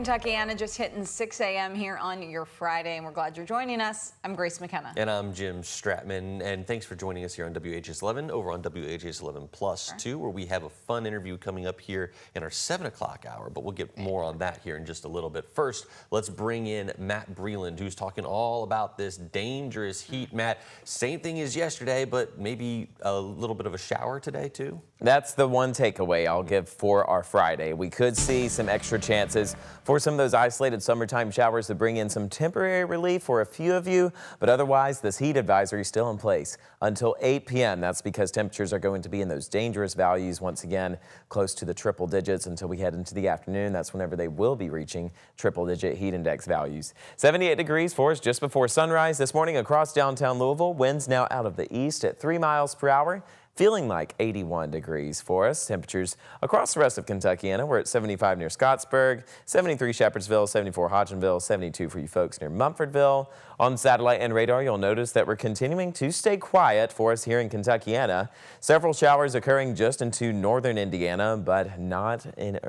Kentuckyana just hitting 6 a.m. here on your Friday, and we're glad you're joining us. I'm Grace McKenna. And I'm Jim Stratman, and thanks for joining us here on WHAS11, over on WHAS11 Plus 2, where we have a fun interview coming up here in our 7 o'clock hour, but we'll get more on that here in just a little bit. First, let's bring in Matt Breland, who's talking all about this dangerous heat. Matt, same thing as yesterday, but maybe a little bit of a shower today, too? That's the one takeaway I'll give for our Friday. We could see some extra chances for some of those isolated summertime showers to bring in some temporary relief for a few of you, but otherwise this heat advisory is still in place until 8 p.m. That's because temperatures are going to be in those dangerous values once again, close to the triple digits until we head into the afternoon. That's whenever they will be reaching triple-digit heat index values. 78 degrees for us just before sunrise this morning across downtown Louisville. Winds now out of the east at 3 miles per hour. Feeling like 81 degrees for us. Temperatures across the rest of Kentuckyana. We're at 75 near Scottsburg, 73 Shepherdsville, 74 Hodgenville, 72 for you folks near Mumfordville. On satellite and radar, you'll notice that we're continuing to stay quiet for us here in Kentuckyana. Several showers occurring just into northern Indiana, but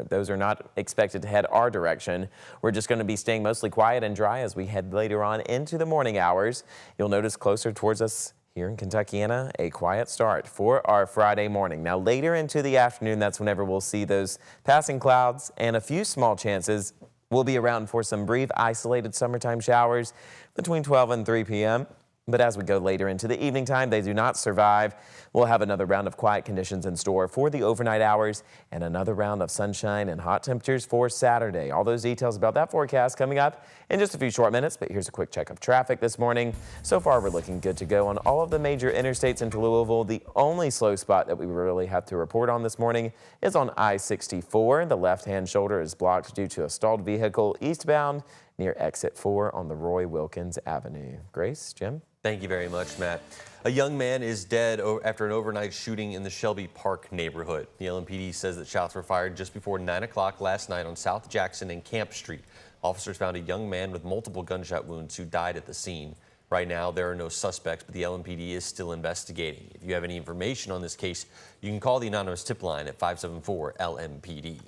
those are not expected to head our direction. We're just going to be staying mostly quiet and dry as we head later on into the morning hours. You'll notice closer towards us here in Kentuckyana, a quiet start for our Friday morning. Now later into the afternoon, that's whenever we'll see those passing clouds and a few small chances. We'll be around for some brief isolated summertime showers between 12 and 3 p.m. But as we go later into the evening time, they do not survive. We'll have another round of quiet conditions in store for the overnight hours and another round of sunshine and hot temperatures for Saturday. All those details about that forecast coming up in just a few short minutes, but here's a quick check of traffic this morning. So far, we're looking good to go on all of the major interstates into Louisville. The only slow spot that we really have to report on this morning is on I-64. The left-hand shoulder is blocked due to a stalled vehicle eastbound near exit 4 on the Roy Wilkins Avenue. Grace, Jim? Thank you very much, Matt. A young man is dead after an overnight shooting in the Shelby Park neighborhood. The LMPD says that shots were fired just before 9 o'clock last night on South Jackson and Camp Street. Officers found a young man with multiple gunshot wounds who died at the scene. Right now, there are no suspects, but the LMPD is still investigating. If you have any information on this case, you can call the anonymous tip line at 574-LMPD.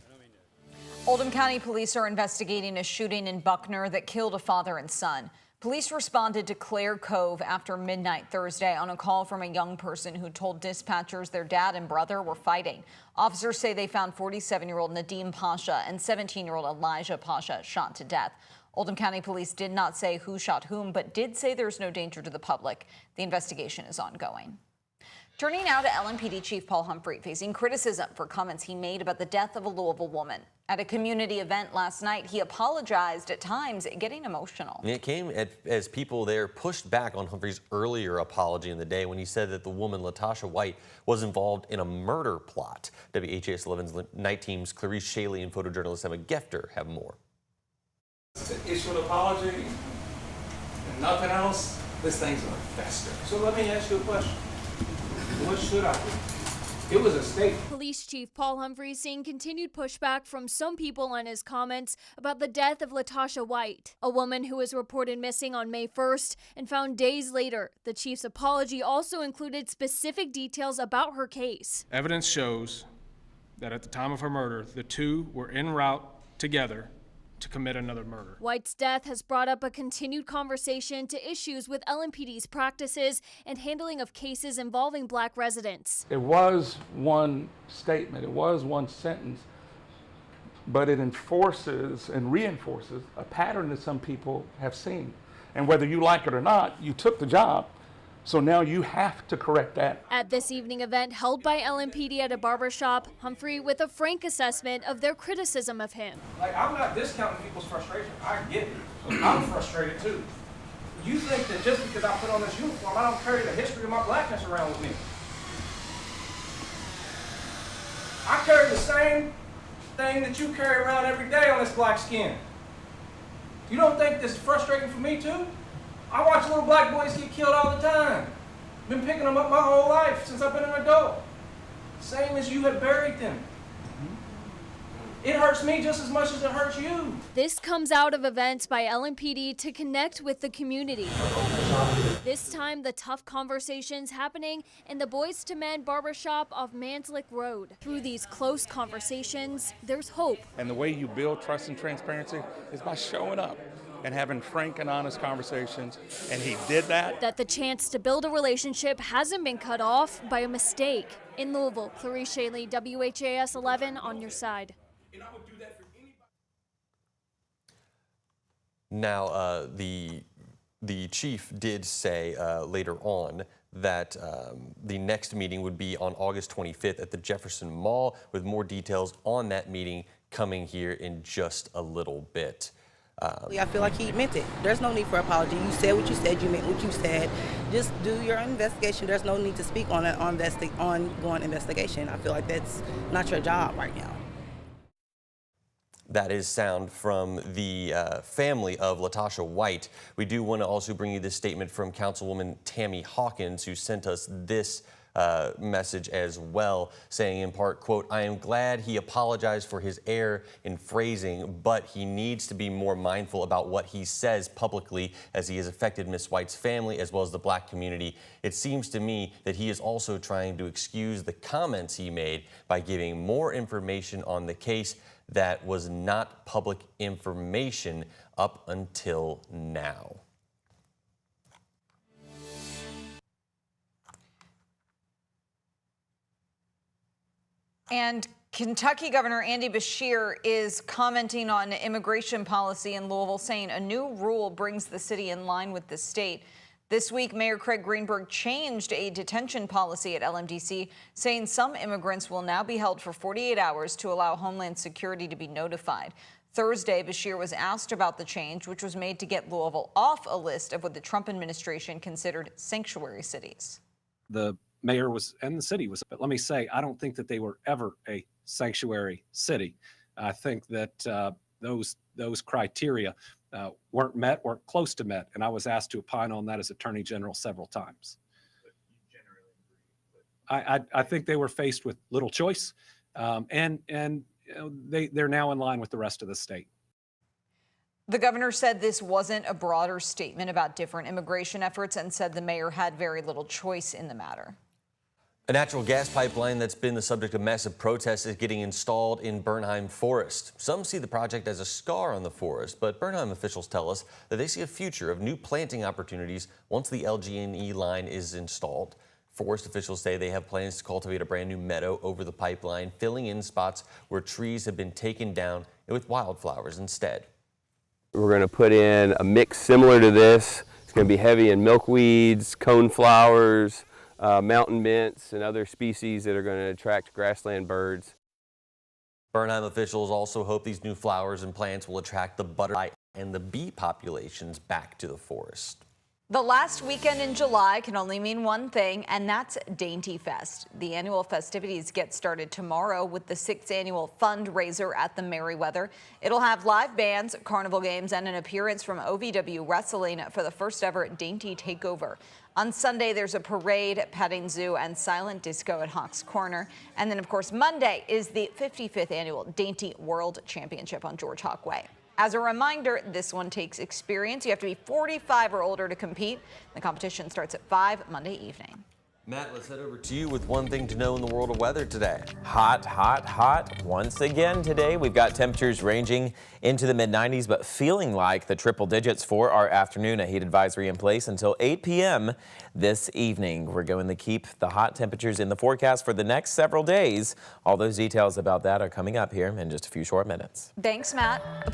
Oldham County Police are investigating a shooting in Buckner that killed a father and son. Police responded to Clare Cove after midnight Thursday on a call from a young person who told dispatchers their dad and brother were fighting. Officers say they found 47-year-old Nadim Pasha and 17-year-old Elijah Pasha shot to death. Oldham County Police did not say who shot whom, but did say there's no danger to the public. The investigation is ongoing. Turning now to LMPD Chief Paul Humphrey, facing criticism for comments he made about the death of a Louisville woman. At a community event last night, he apologized, at times getting emotional. It came as people there pushed back on Humphrey's earlier apology in the day when he said that the woman, Latasha White, was involved in a murder plot. WHAS11's night team's Clarice Shaley and photojournalist Emma Gefter have more. Issue an apology and nothing else, this thing's going to fester. So let me ask you a question. What should I do? It was a statement. Police Chief Paul Humphrey seeing continued pushback from some people on his comments about the death of Latasha White, a woman who was reported missing on May 1st and found days later. The chief's apology also included specific details about her case. Evidence shows that at the time of her murder, the two were en route together to commit another murder. White's death has brought up a continued conversation to issues with LMPD's practices and handling of cases involving black residents. It was one statement, it was one sentence, but it enforces and reinforces a pattern that some people have seen. And whether you like it or not, you took the job. So now you have to correct that. At this evening event held by LMPD at a barbershop, Humphrey with a frank assessment of their criticism of him. Like, I'm not discounting people's frustration. I get it. I'm frustrated too. You think that just because I put on this uniform, I don't carry the history of my blackness around with me. I carry the same thing that you carry around every day on this black skin. You don't think this is frustrating for me too? I watch little black boys get killed all the time. Been picking them up my whole life since I've been an adult. Same as you had buried them. It hurts me just as much as it hurts you. This comes out of events by LMPD to connect with the community. This time, the tough conversations happening in the Boys to Men barbershop off Manslick Road. Through these close conversations, there's hope. And the way you build trust and transparency is by showing up and having frank and honest conversations, and he did that. That the chance to build a relationship hasn't been cut off by a mistake. In Louisville, Clarice Shaley, WHAS11 on your side. Now, the chief did say later on that the next meeting would be on August 25th at the Jefferson Mall, with more details on that meeting coming here in just a little bit. I feel like he meant it. There's no need for apology. You said what you said. You meant what you said. Just do your investigation. There's no need to speak on an ongoing investigation. I feel like that's not your job right now. That is sound from the family of Latasha White. We do want to also bring you this statement from Councilwoman Tammy Hawkins, who sent us this message as well, saying in part, quote, "I am glad he apologized for his error in phrasing, but he needs to be more mindful about what he says publicly, as he has affected Miss White's family as well as the Black community. It seems to me that he is also trying to excuse the comments he made by giving more information on the case that was not public information up until now." And Kentucky Governor Andy Beshear is commenting on immigration policy in Louisville, saying a new rule brings the city in line with the state. This week, Mayor Craig Greenberg changed a detention policy at LMDC, saying some immigrants will now be held for 48 hours to allow Homeland Security to be notified. Thursday, Beshear was asked about the change, which was made to get Louisville off a list of what the Trump administration considered sanctuary cities. The mayor was, and the city was, but let me say, I don't think that they were ever a sanctuary city. I think that those criteria weren't met, weren't close to met, and I was asked to opine on that as Attorney General several times. I think they were faced with little choice, and they're now in line with the rest of the state. The governor said this wasn't a broader statement about different immigration efforts, and said the mayor had very little choice in the matter. A natural gas pipeline that's been the subject of massive protests is getting installed in Burnheim Forest. Some see the project as a scar on the forest, but Burnheim officials tell us that they see a future of new planting opportunities once the LG&E line is installed. Forest officials say they have plans to cultivate a brand new meadow over the pipeline, filling in spots where trees have been taken down with wildflowers instead. We're going to put in a mix similar to this. It's going to be heavy in milkweeds, coneflowers, mountain mints, and other species that are going to attract grassland birds. Burnheim officials also hope these new flowers and plants will attract the butterfly and the bee populations back to the forest. The last weekend in July can only mean one thing, and that's Dainty Fest. The annual festivities get started tomorrow with the 6th annual fundraiser at the Merriweather. It'll have live bands, carnival games, and an appearance from OVW Wrestling for the first ever Dainty Takeover. On Sunday, there's a parade, petting zoo, and silent disco at Hawks Corner. And then, of course, Monday is the 55th annual Dainty World Championship on George Hawk Way. As a reminder, this one takes experience. You have to be 45 or older to compete. The competition starts at 5 Monday evening. Matt, let's head over to you with one thing to know in the world of weather today. Hot, hot, hot once again today. We've got temperatures ranging into the mid-90s, but feeling like the triple digits for our afternoon. A heat advisory in place until 8 p.m. this evening. We're going to keep the hot temperatures in the forecast for the next several days. All those details about that are coming up here in just a few short minutes. Thanks, Matt.